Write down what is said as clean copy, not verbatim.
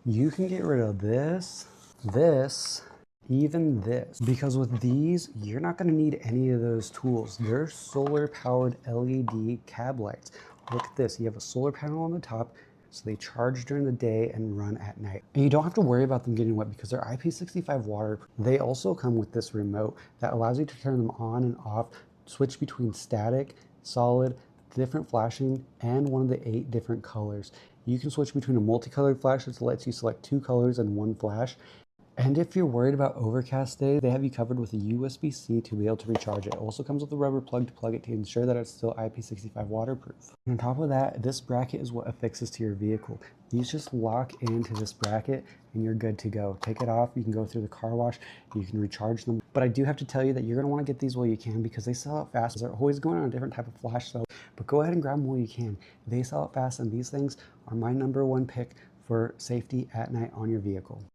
You can get rid of this, even this, because with these, you're not gonna need any of those tools. They're solar powered LED cab lights. Look at this, you have a solar panel on the top, so they charge during the day and run at night. And you don't have to worry about them getting wet because they're IP65 waterproof. They also come with this remote that allows you to turn them on and off, switch between static, solid, different flashing, and one of the 8 different colors. You can switch between a multicolored flash that lets you select 2 colors and 1 flash. And if you're worried about overcast days, they have you covered with a USB-C to be able to recharge it. It also comes with a rubber plug to plug it to ensure that it's still IP65 waterproof. And on top of that, this bracket is what affixes to your vehicle. These just lock into this bracket and you're good to go. Take it off, you can go through the car wash, you can recharge them. But I do have to tell you that you're gonna wanna get these while you can because they sell out fast. They're always going on a different type of flash sale, but go ahead and grab them while you can. They sell out fast and these things are my #1 pick for safety at night on your vehicle.